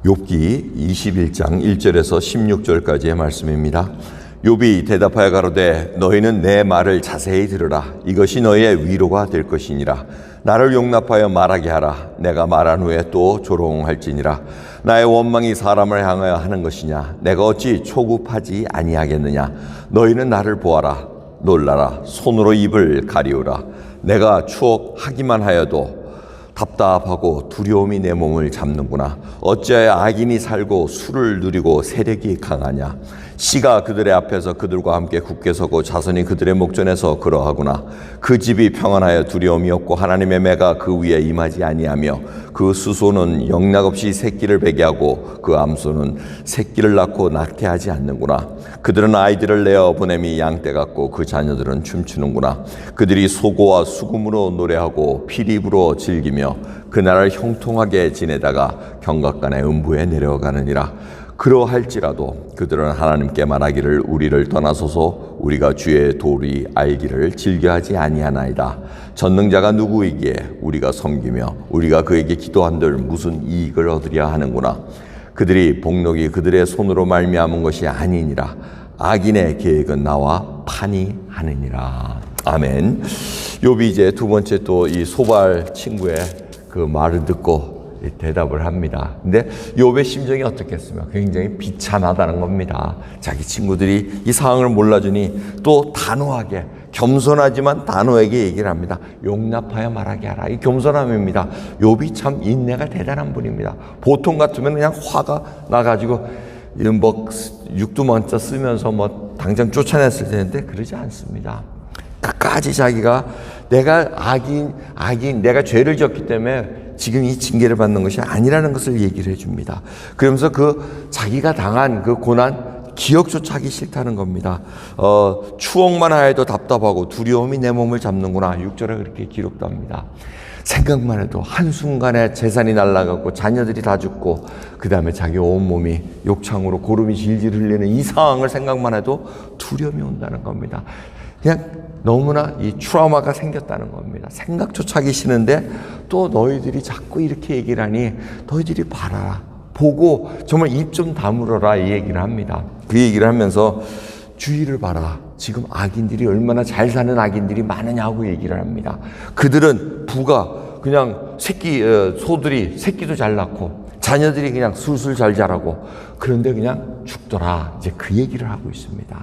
욥기 21장 1절에서 16절까지의 말씀입니다. 욥이 대답하여 가로되 너희는 내 말을 자세히 들으라. 이것이 너희의 위로가 될 것이니라. 나를 용납하여 말하게 하라. 내가 말한 후에 또 조롱할지니라. 나의 원망이 사람을 향하여 하는 것이냐? 내가 어찌 초급하지 아니하겠느냐? 너희는 나를 보아라. 놀라라. 손으로 입을 가리우라. 내가 추억하기만 하여도 답답하고 두려움이 내 몸을 잡는구나. 어찌하여 악인이 살고 수를 누리고 세력이 강하냐. 씨가 그들의 앞에서 그들과 함께 굳게 서고 자손이 그들의 목전에서 그러하구나. 그 집이 평안하여 두려움이 없고 하나님의 매가 그 위에 임하지 아니하며 그 수소는 영락없이 새끼를 베게 하고 그 암소는 새끼를 낳고 낙태하지 않는구나. 그들은 아이들을 내어 보냄이 양떼 같고 그 자녀들은 춤추는구나. 그들이 소고와 수금으로 노래하고 피립으로 즐기며 그날을 형통하게 지내다가 경각간의 음부에 내려가느니라. 그러할지라도 그들은 하나님께 말하기를 우리를 떠나소서. 우리가 주의 도리 알기를 즐겨하지 아니하나이다. 전능자가 누구이기에 우리가 섬기며 우리가 그에게 기도한들 무슨 이익을 얻으려 하는구나. 그들이 복록이 그들의 손으로 말미암은 것이 아니니라. 악인의 계획은 나와 판이하느니라. 아멘. 욥이 이제 두 번째 또 이 소발 친구의 그 말을 듣고 대답을 합니다. 근데 욥의 심정이 어떻겠으며 굉장히 비참하다는 겁니다. 자기 친구들이 이 상황을 몰라주니 또 단호하게, 겸손하지만 단호하게 얘기를 합니다. 용납하여 말하게 하라. 이 겸손함입니다. 욥이 참 인내가 대단한 분입니다. 보통 같으면 그냥 화가 나가지고 뭐 육두 먼저 쓰면서 뭐 당장 쫓아냈을 텐데 그러지 않습니다. 끝까지 자기가 내가 악인, 내가 죄를 졌기 때문에 지금 이 징계를 받는 것이 아니라는 것을 얘기를 해줍니다. 그러면서 그 자기가 당한 그 고난 기억조차 하기 싫다는 겁니다. 추억만 하여도 답답하고 두려움이 내 몸을 잡는구나. 6절에 그렇게 기록도 합니다. 생각만 해도 한순간에 재산이 날아가고 자녀들이 다 죽고 그 다음에 자기 온몸이 욕창으로 고름이 질질 흘리는 이 상황을 생각만 해도 두려움이 온다는 겁니다. 그냥 너무나 이 트라우마가 생겼다는 겁니다. 생각조차 하기 싫은데 또 너희들이 자꾸 이렇게 얘기를 하니 너희들이 봐라. 보고 정말 입 좀 다물어라 이 얘기를 합니다. 그 얘기를 하면서 주의를 봐라. 지금 악인들이 얼마나 잘 사는 악인들이 많으냐고 얘기를 합니다. 그들은 부가 그냥 소들이 새끼도 잘 낳고 자녀들이 그냥 술술 잘 자라고 그런데 그냥 죽더라. 이제 그 얘기를 하고 있습니다.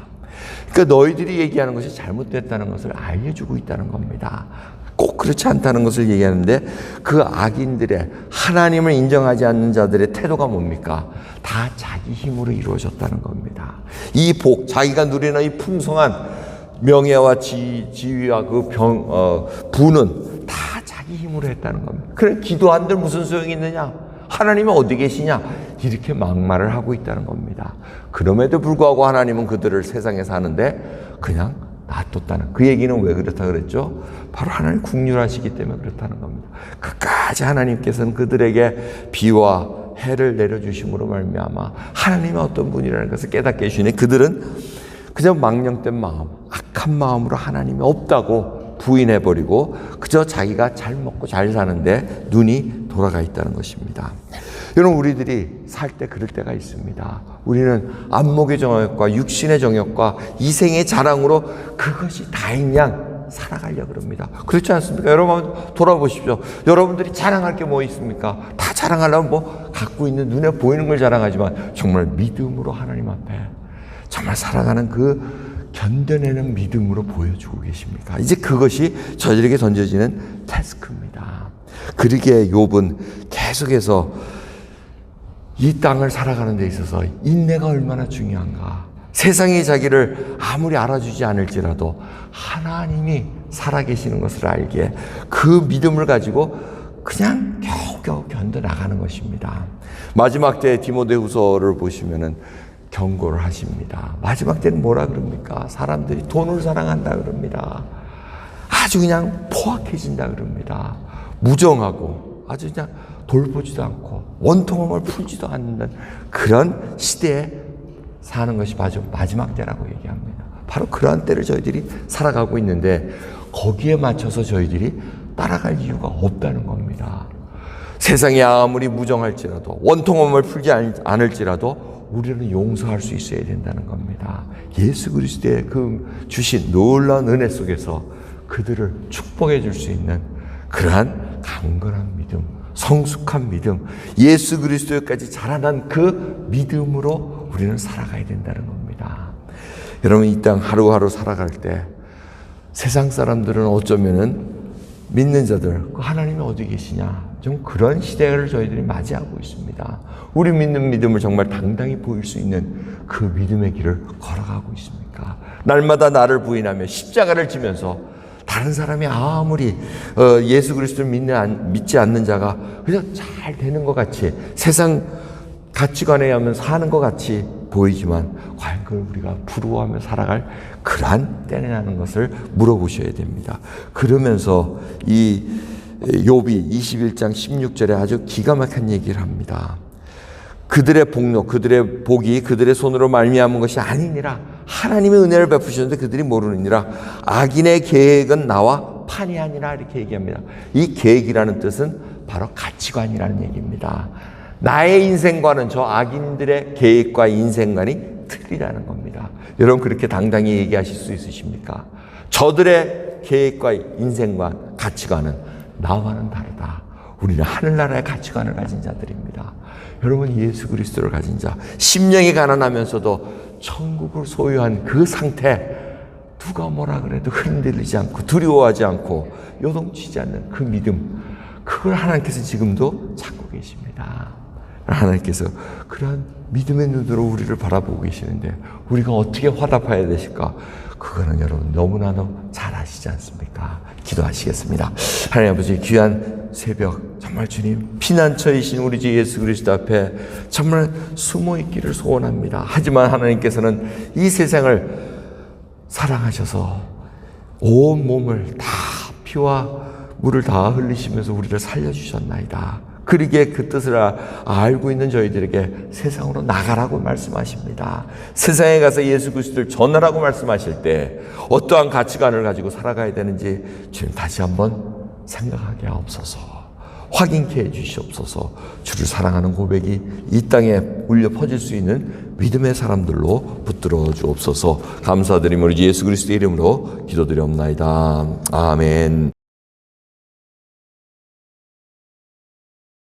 그러니까 너희들이 얘기하는 것이 잘못됐다는 것을 알려주고 있다는 겁니다. 꼭 그렇지 않다는 것을 얘기하는데 그 악인들의 하나님을 인정하지 않는 자들의 태도가 뭡니까? 다 자기 힘으로 이루어졌다는 겁니다. 이 복, 자기가 누리는 이 풍성한 명예와 지위와 그 부는 다 자기 힘으로 했다는 겁니다. 그래 기도한들 무슨 소용이 있느냐? 하나님은 어디 계시냐? 이렇게 막말을 하고 있다는 겁니다. 그럼에도 불구하고 하나님은 그들을 세상에 사는데 그냥 놔뒀다는 그 얘기는 왜 그렇다 그랬죠? 바로 하나님 국률하시기 때문에 그렇다는 겁니다. 끝까지 하나님께서는 그들에게 비와 해를 내려주심으로 말미암아 하나님은 어떤 분이라는 것을 깨닫게 해주시니 그들은 그저 망령된 마음, 악한 마음으로 하나님이 없다고 부인해버리고 그저 자기가 잘 먹고 잘 사는데 눈이 돌아가 있다는 것입니다. 여러분 우리들이 살 때 그럴 때가 있습니다. 우리는 안목의 정욕과 육신의 정욕과 이생의 자랑으로 그것이 다인 양 살아가려고 그럽니다. 그렇지 않습니까? 여러분 돌아보십시오. 여러분들이 자랑할 게 뭐 있습니까? 다 자랑하려면 뭐 갖고 있는 눈에 보이는 걸 자랑하지만 정말 믿음으로 하나님 앞에 정말 살아가는 그 견뎌내는 믿음으로 보여주고 계십니까? 이제 그것이 저희들에게 던져지는 태스크입니다. 그러기에 욥은 계속해서 이 땅을 살아가는 데 있어서 인내가 얼마나 중요한가. 세상이 자기를 아무리 알아주지 않을지라도 하나님이 살아계시는 것을 알기에 그 믿음을 가지고 그냥 겨우겨우 견뎌나가는 것입니다. 마지막 때 디모데후서를 보시면은 경고를 하십니다. 마지막 때는 뭐라 그럽니까? 사람들이 돈을 사랑한다 그럽니다. 아주 그냥 포악해진다 그럽니다. 무정하고 아주 그냥 돌보지도 않고 원통함을 풀지도 않는 그런 시대에 사는 것이 바로 마지막 때라고 얘기합니다. 바로 그러한 때를 저희들이 살아가고 있는데 거기에 맞춰서 저희들이 따라갈 이유가 없다는 겁니다. 세상이 아무리 무정할지라도 원통함을 풀지 않을지라도 우리는 용서할 수 있어야 된다는 겁니다. 예수 그리스도의 그 주신 놀라운 은혜 속에서 그들을 축복해 줄 수 있는 그러한 강건한 믿음, 성숙한 믿음, 예수 그리스도까지 자라난 그 믿음으로 우리는 살아가야 된다는 겁니다. 여러분, 이 땅 하루하루 살아갈 때 세상 사람들은 어쩌면은 믿는 자들, 하나님이 어디 계시냐, 좀 그런 시대를 저희들이 맞이하고 있습니다. 우리 믿는 믿음을 정말 당당히 보일 수 있는 그 믿음의 길을 걸어가고 있습니까? 날마다 나를 부인하며 십자가를 지면서 다른 사람이 아무리 예수 그리스도를 믿지 않는 자가 그냥 잘 되는 것 같이, 세상 가치관에 의하면 사는 것 같이 보이지만 과연 그걸 우리가 부러워하며 살아갈 그러한 때라는 것을 물어보셔야 됩니다. 그러면서 이 욥이 21장 16절에 아주 기가 막힌 얘기를 합니다. 그들의 복록, 그들의 복이 그들의 손으로 말미암은 것이 아니니라. 하나님의 은혜를 베푸셨는데 그들이 모르느니라. 악인의 계획은 나와 판이하니라. 이렇게 얘기합니다. 이 계획이라는 뜻은 바로 가치관이라는 얘기입니다. 나의 인생과는 저 악인들의 계획과 인생관이 틀리다는 겁니다. 여러분, 그렇게 당당히 얘기하실 수 있으십니까? 저들의 계획과 인생관, 가치관은 나와는 다르다. 우리는 하늘나라의 가치관을 가진 자들입니다. 여러분, 예수 그리스도를 가진 자, 심령이 가난하면서도 천국을 소유한 그 상태, 누가 뭐라 그래도 흔들리지 않고 두려워하지 않고 요동치지 않는 그 믿음, 그걸 하나님께서 지금도 찾고 계십니다. 하나님께서 그러한 믿음의 눈으로 우리를 바라보고 계시는데 우리가 어떻게 화답해야 되실까? 그거는 여러분 너무나도 잘 아시지 않습니까? 기도하시겠습니다. 하나님 아버지, 귀한 새벽, 정말 주님 피난처이신 우리 주 예수 그리스도 앞에 정말 숨어 있기를 소원합니다. 하지만 하나님께서는 이 세상을 사랑하셔서 온 몸을 다 피와 물을 다 흘리시면서 우리를 살려주셨나이다. 그러기에 그 뜻을 알고 있는 저희들에게 세상으로 나가라고 말씀하십니다. 세상에 가서 예수 그리스도를 전하라고 말씀하실 때 어떠한 가치관을 가지고 살아가야 되는지 주님 다시 한번 생각하게 하옵소서. 확인케 해주시옵소서. 주를 사랑하는 고백이 이 땅에 울려 퍼질 수 있는 믿음의 사람들로 붙들어 주옵소서. 감사드리며 우리 예수 그리스도의 이름으로 기도드리옵나이다. 아멘.